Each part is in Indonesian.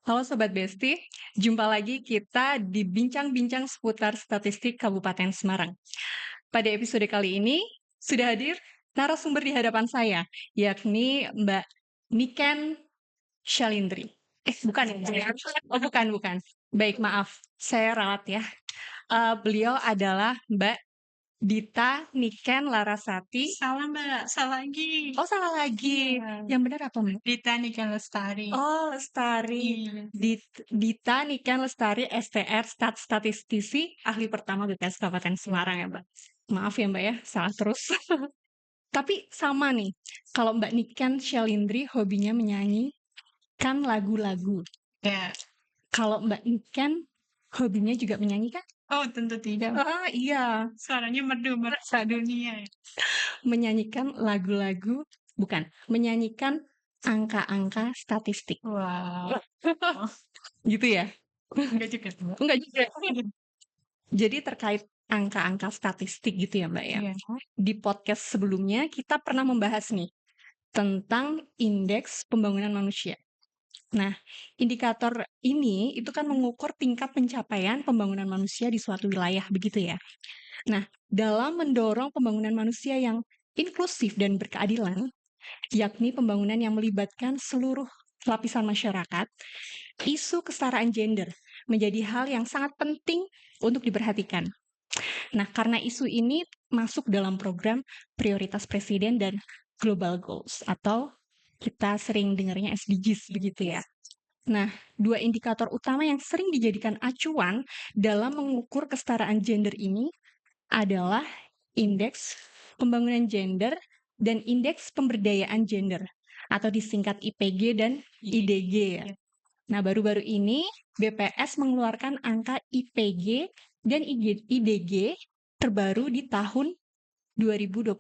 Halo Sobat Besti, jumpa lagi kita di bincang-bincang seputar statistik Kabupaten Semarang. Pada episode kali ini, sudah hadir narasumber di hadapan saya, yakni Mbak Niken Shalindri. Bukan ya? Oh, bukan. Baik, maaf. Saya ralat ya. Beliau adalah Mbak Dita Niken Larasati. Salah Mbak, salah lagi. Oh, salah lagi. Iya. Yang benar apa, Mbak? Dita Niken Lestari. Oh, Lestari. Iya. Dita Niken Lestari, STR, statistisi, ahli pertama BPS Kabupaten Semarang ya, Mbak. Maaf ya, Mbak ya, salah terus. Tapi sama nih, kalau Mbak Niken Shalindri hobinya menyanyikan lagu-lagu. Ya. Kalau Mbak Niken hobinya juga menyanyikan? Oh, tentu tidak. Ah, iya, Suaranya merdu merasa dunia. menyanyikan lagu-lagu, bukan, menyanyikan angka-angka statistik. Wow. Gitu ya? Enggak juga Mbak. Enggak juga. Jadi terkait angka-angka statistik gitu ya, Mbak ya. Iya. Di podcast sebelumnya kita pernah membahas nih tentang indeks pembangunan manusia. Nah, indikator ini itu kan mengukur tingkat pencapaian pembangunan manusia di suatu wilayah begitu ya. Nah, dalam mendorong pembangunan manusia yang inklusif dan berkeadilan, yakni pembangunan yang melibatkan seluruh lapisan masyarakat, isu kesetaraan gender menjadi hal yang sangat penting untuk diperhatikan. Nah, karena isu ini masuk dalam program prioritas presiden dan global goals atau kita sering dengarnya SDGs begitu ya. Nah, dua indikator utama yang sering dijadikan acuan dalam mengukur kesetaraan gender ini adalah indeks pembangunan gender dan indeks pemberdayaan gender atau disingkat IPG dan IDG ya. Nah, baru-baru ini BPS mengeluarkan angka IPG dan IDG terbaru di tahun 2024.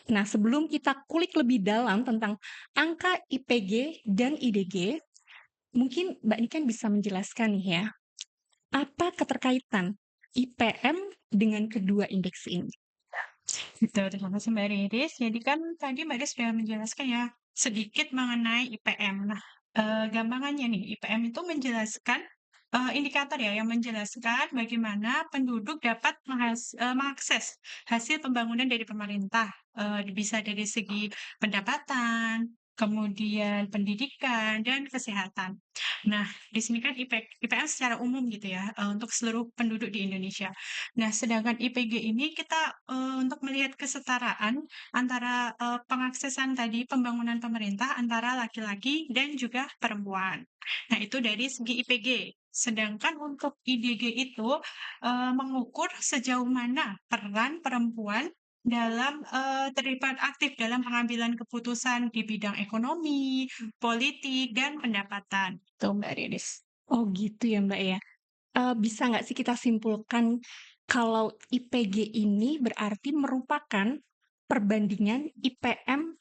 Nah, sebelum kita kulik lebih dalam tentang angka IPG dan IDG, mungkin Mbak Niken bisa menjelaskan nih ya, apa keterkaitan IPM dengan kedua indeks ini? Betul, terima kasih Mbak Riris. Jadi kan tadi Mbak Riris sudah menjelaskan ya sedikit mengenai IPM. Nah, gampangannya nih, IPM itu menjelaskan indikator ya yang menjelaskan bagaimana penduduk dapat mengakses hasil pembangunan dari pemerintah. Bisa dari segi pendapatan, kemudian pendidikan dan kesehatan. Nah, di sini kan IPM secara umum gitu ya, untuk seluruh penduduk di Indonesia. Nah, sedangkan IPG ini kita, untuk melihat kesetaraan antara, pengaksesan tadi pembangunan pemerintah antara laki-laki dan juga perempuan. Nah, itu dari segi IPG. Sedangkan untuk IDG itu, mengukur sejauh mana peran perempuan dalam, terlibat aktif dalam pengambilan keputusan di bidang ekonomi, politik, dan pendapatan. Tuh, Mbak Riris. Oh gitu ya Mbak ya. Bisa nggak sih kita simpulkan kalau IPG ini berarti merupakan perbandingan IPM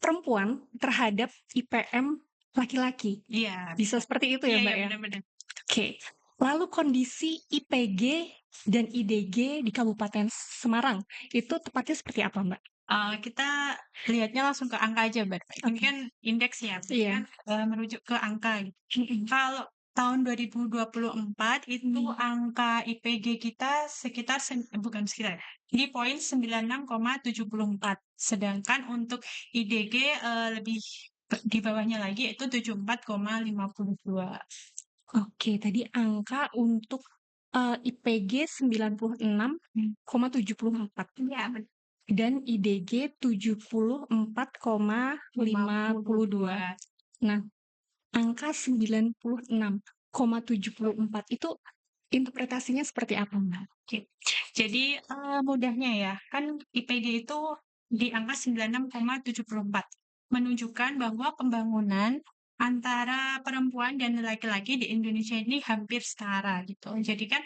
perempuan terhadap IPM laki-laki? Iya, Bisa seperti itu ya iya, Mbak iya, ya? benar-benar. Oke. Lalu kondisi IPG dan IDG di Kabupaten Semarang itu tepatnya seperti apa Mbak? Kita lihatnya langsung ke angka aja, Mbak. Ini Oke. kan indeks ya, berarti Iya. kan, merujuk ke angka gitu. Kalau tahun 2024 itu angka IPG kita sekitar bukan sekitar ya, di poin 96,74. Sedangkan untuk IDG, lebih di bawahnya lagi yaitu 74,52. Oke, tadi angka untuk IPG 96,74 Iya, benar. dan IDG 74,52. Nah, angka 96,74 itu interpretasinya seperti apa, Mbak? Oke. Jadi, mudahnya ya, kan IPG itu di angka 96,74, menunjukkan bahwa pembangunan antara perempuan dan laki-laki di Indonesia ini hampir setara gitu. Jadi kan,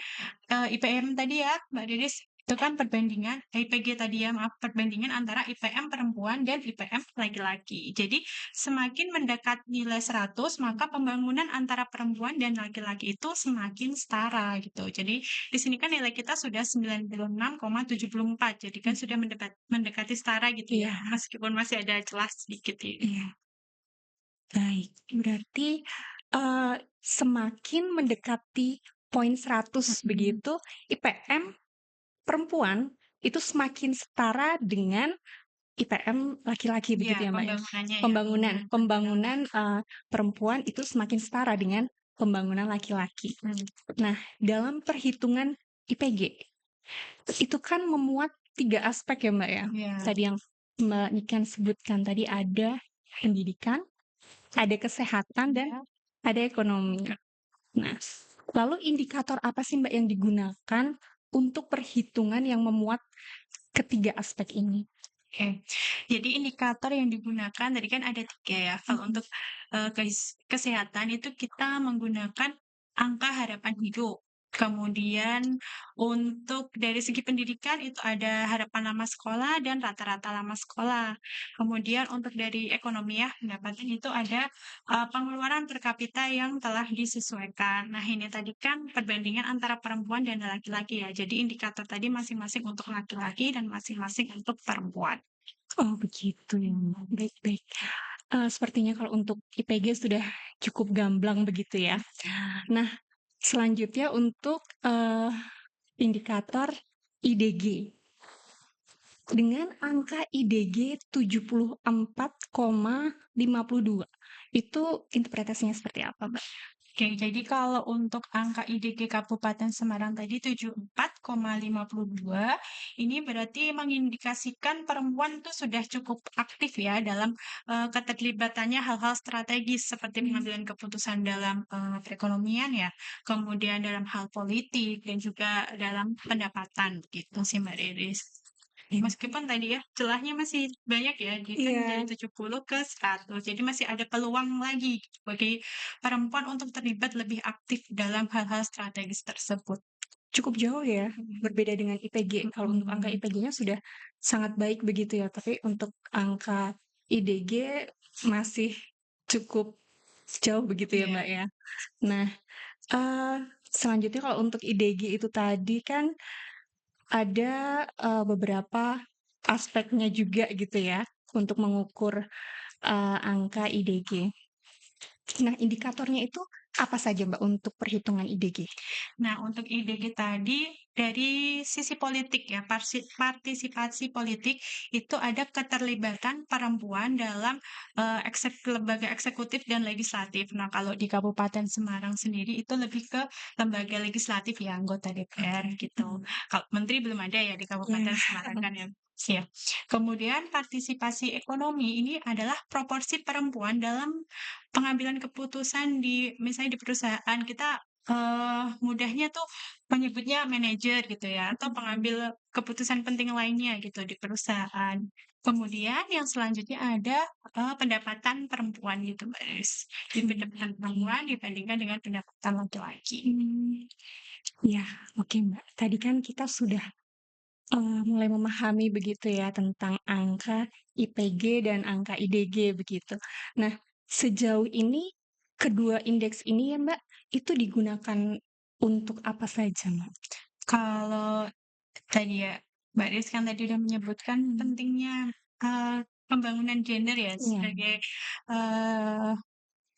IPM tadi ya, Mbak Riris, itu kan perbandingan IPG tadi ya, maaf, perbandingan antara IPM perempuan dan IPM laki-laki. Jadi semakin mendekat nilai 100, maka pembangunan antara perempuan dan laki-laki itu semakin setara gitu. Jadi di sini kan nilai kita sudah 96,74, jadi kan sudah mendekati setara gitu ya, Iya. meskipun masih ada celah sedikit ini. Iya. Baik, berarti semakin mendekati poin 100 begitu, IPM perempuan itu semakin setara dengan IPM laki-laki Iya, begitu ya, Mbak, ya? pembangunannya ya, Pembangunan pembangunan pembangunan, perempuan itu semakin setara dengan pembangunan laki-laki. Nah, dalam perhitungan IPG, itu kan memuat 3 aspek ya, Mbak, ya? Iya, Tadi yang Mbak Niken sebutkan tadi ada pendidikan, ada kesehatan, dan iya. ada ekonomi. Nah, lalu indikator apa sih, Mbak, yang digunakan untuk perhitungan yang memuat ketiga aspek ini? Oke, jadi indikator yang digunakan tadi kan ada 3 ya. Kalau untuk, kesehatan itu kita menggunakan angka harapan hidup. Kemudian untuk dari segi pendidikan itu ada harapan lama sekolah dan rata-rata lama sekolah. Kemudian untuk dari ekonomi ya, pendapatan itu ada, pengeluaran per kapita yang telah disesuaikan. Nah, ini tadi kan perbandingan antara perempuan dan laki-laki ya. Jadi indikator tadi masing-masing untuk laki-laki dan masing-masing untuk perempuan. Oh, begitu ya, Mbak. Baik baik. Sepertinya kalau untuk IPG sudah cukup gamblang begitu ya. Nah, selanjutnya untuk, indikator IDG. Dengan angka IDG 74,52, itu interpretasinya seperti apa, Mbak? Oke, jadi kalau untuk angka IDG Kabupaten Semarang tadi 74,52, ini berarti mengindikasikan perempuan itu sudah cukup aktif ya dalam keterlibatannya hal-hal strategis seperti pengambilan keputusan dalam perekonomian ya, kemudian dalam hal politik dan juga dalam pendapatan gitu sih Mbak Riris. Iya. Meskipun tadi ya, celahnya masih banyak ya, dia kan dari Iya, 70 ke 100, jadi masih ada peluang lagi bagi perempuan untuk terlibat lebih aktif dalam hal-hal strategis tersebut. cukup jauh ya, berbeda dengan IPG. Kalau untuk angka Mhm, IPG-nya sudah sangat baik begitu ya, tapi untuk angka IDG masih cukup jauh begitu ya, iya. Mbak, ya. Nah, selanjutnya kalau untuk IDG itu tadi kan ada, beberapa aspeknya juga gitu ya, untuk mengukur, angka IDG. Nah, indikatornya itu apa saja, Mbak, untuk perhitungan IDG? Nah, untuk IDG tadi dari sisi politik ya, partisipasi politik itu ada keterlibatan perempuan dalam lembaga eksekutif dan legislatif. Nah, kalau di Kabupaten Semarang sendiri itu lebih ke lembaga legislatif ya, anggota DPR gitu. Kalau menteri belum ada ya di Kabupaten Iya. Semarang kan ya. Siap. Kemudian partisipasi ekonomi ini adalah proporsi perempuan dalam pengambilan keputusan di misalnya di perusahaan kita mudahnya tuh menyebutnya manajer gitu ya, atau pengambil keputusan penting lainnya gitu di perusahaan. Kemudian yang selanjutnya ada, pendapatan perempuan gitu, Mbak Ris. Di pendapatan perempuan dibandingkan dengan pendapatan laki-laki. Ya, oke, Mbak. Tadi kan kita sudah, mulai memahami begitu ya tentang angka IPG dan angka IDG begitu. Nah, sejauh ini kedua indeks ini ya, Mbak, itu digunakan untuk apa saja, Mbak? Kalau tadi ya, Mbak Ris kan tadi udah menyebutkan pentingnya, pembangunan gender ya Iya. sebagai, eee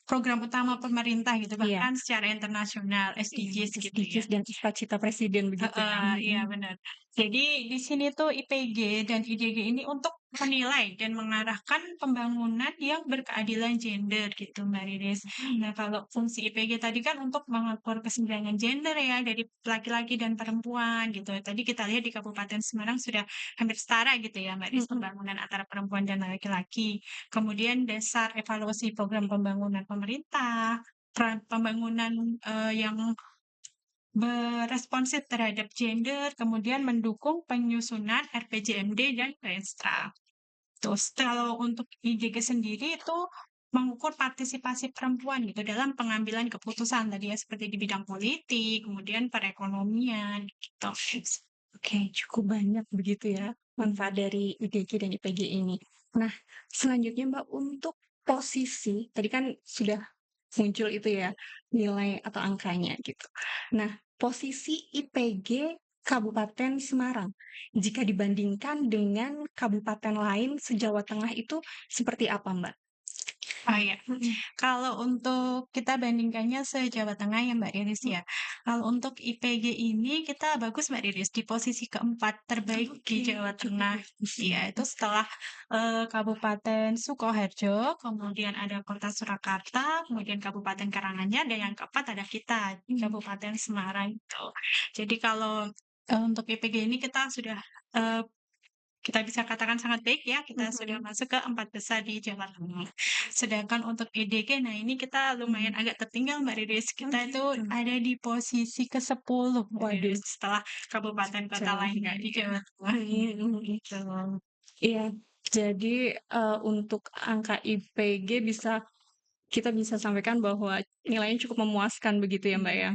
program utama pemerintah gitu, Iya, bahkan secara internasional, SDGs gitu ya. SDGs dan cita-cita presiden begitu ya? Heeh, iya benar. Jadi di sini tuh IPG dan IDG ini untuk menilai dan mengarahkan pembangunan yang berkeadilan gender gitu, Mbak Riris. Nah, kalau fungsi IPG tadi kan untuk mengukur kesenjangan gender ya dari laki-laki dan perempuan gitu. Tadi kita lihat di Kabupaten Semarang sudah hampir setara gitu ya, Mbak Riris, Mhm. pembangunan antara perempuan dan laki-laki. Kemudian dasar evaluasi program pembangunan pemerintah, pembangunan yang beresponsif terhadap gender, kemudian mendukung penyusunan RPJMD dan Renstra. Terus kalau untuk IDG sendiri itu mengukur partisipasi perempuan gitu dalam pengambilan keputusan tadi ya seperti di bidang politik, kemudian perekonomian gitu. Oke, cukup banyak begitu ya manfaat dari IDG dan IPG ini. Nah, selanjutnya Mbak, untuk posisi, tadi kan sudah muncul itu ya, nilai atau angkanya gitu. Nah, posisi IPG Kabupaten Semarang, jika dibandingkan dengan kabupaten lain se-Jawa Tengah itu seperti apa, Mbak? Oh iya, Mhm. kalau untuk kita bandingkannya se-Jawa Tengah ya Mbak Riris Mmm, ya. Kalau untuk IPG ini kita bagus Mbak Riris, di posisi keempat terbaik di oke, Jawa cukup Tengah. bagus ya. Iya, itu setelah, Kabupaten Sukoharjo, kemudian ada Kota Surakarta, kemudian Kabupaten Karanganyar, dan yang keempat ada kita, di Mmm, Kabupaten Semarang itu. Jadi kalau, untuk IPG ini kita sudah, eee, kita bisa katakan sangat baik ya, kita sudah mhm, masuk ke 4 besar di Jawa Tengah. Sedangkan untuk EDG, nah ini kita lumayan mmm. agak tertinggal Mbak Riris, Oh kita itu gitu. ada di posisi ke-10 Mbak Waduh, Riris, setelah kabupaten kota jauh lain ya. Kak, di Jawa Tengah, Mhm mhm. gitu. Iya, jadi, untuk angka IPG kita bisa sampaikan bahwa nilainya cukup memuaskan begitu ya, Mbak, Iya ya?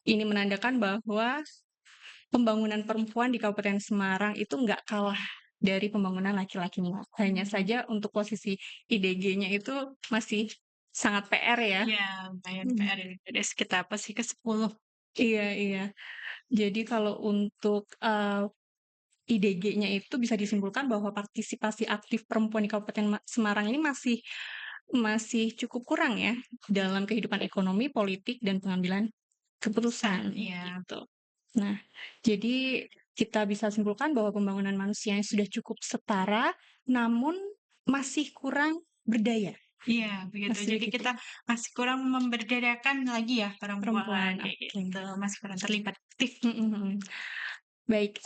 Ini menandakan bahwa pembangunan perempuan di Kabupaten Semarang itu nggak kalah dari pembangunan laki-lakinya. Hanya saja untuk posisi IDG-nya itu masih sangat PR ya. iya, lumayan Mhm. PR ini Mbak Riris, kita posisi ke-10. Iya iya. Jadi kalau untuk, IDG-nya itu bisa disimpulkan bahwa partisipasi aktif perempuan di Kabupaten Semarang ini masih cukup kurang ya dalam kehidupan ekonomi, politik, dan pengambilan keputusan Iya, gitu. Nah, jadi kita bisa simpulkan bahwa pembangunan manusianya sudah cukup setara, namun masih kurang berdaya, iya, begitu. masih Jadi begitu kita ya? masih kurang memberdayakan lagi ya perempuan, Perempuan, kayak oke. gitu, masih kurang terlibat aktif. Mhm mhm. Baik,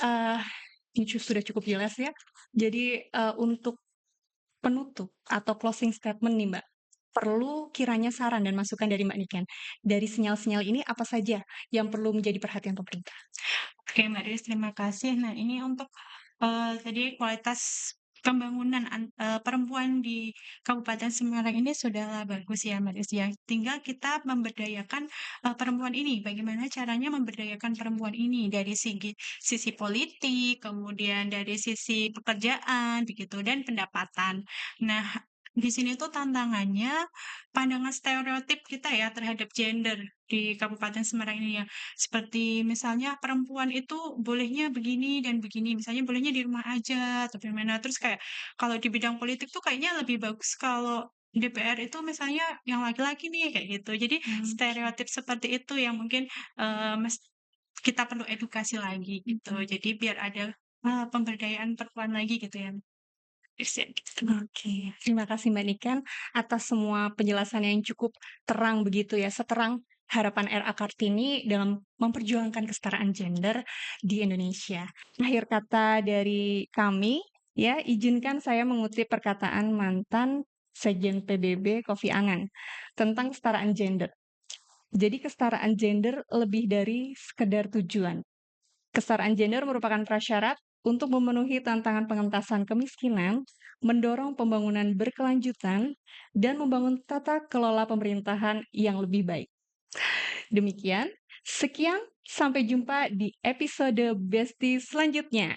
ini sudah cukup jelas ya. Jadi, untuk penutup atau closing statement nih, Mbak, perlu kiranya saran dan masukan dari Mbak Niken. Dari sinyal-sinyal ini apa saja yang perlu menjadi perhatian pemerintah? Oke, Mbak Denis, terima kasih. Nah, ini untuk, tadi kualitas pembangunan perempuan di Kabupaten Semarang ini sudahlah bagus ya, Mbak Denis, ya. Tinggal kita memberdayakan, perempuan ini, bagaimana caranya memberdayakan perempuan ini dari sisi politik, kemudian dari sisi pekerjaan, begitu, dan pendapatan. Nah, di sini tuh tantangannya pandangan stereotip kita ya terhadap gender di Kabupaten Semarang ini ya. Seperti misalnya perempuan itu bolehnya begini dan begini, misalnya bolehnya di rumah aja atau gimana. Terus kayak kalau di bidang politik tuh kayaknya lebih bagus kalau DPR itu misalnya yang laki-laki nih, kayak gitu. Jadi Oke, stereotip seperti itu yang mungkin, kita perlu edukasi lagi gitu. mhm. Jadi biar ada, pemberdayaan perempuan lagi gitu ya, gitu. Oke, terima kasih Mbak Niken atas semua penjelasan yang cukup terang begitu ya, seterang harapan RA Kartini dalam memperjuangkan kesetaraan gender di Indonesia. Akhir kata dari kami, ya, izinkan saya mengutip perkataan mantan Sekjen PBB Kofi Annan tentang kesetaraan gender. Jadi kesetaraan gender lebih dari sekedar tujuan. Kesetaraan gender merupakan prasyarat untuk memenuhi tantangan pengentasan kemiskinan, mendorong pembangunan berkelanjutan, dan membangun tata kelola pemerintahan yang lebih baik. Demikian, sekian, sampai jumpa di episode Besti selanjutnya.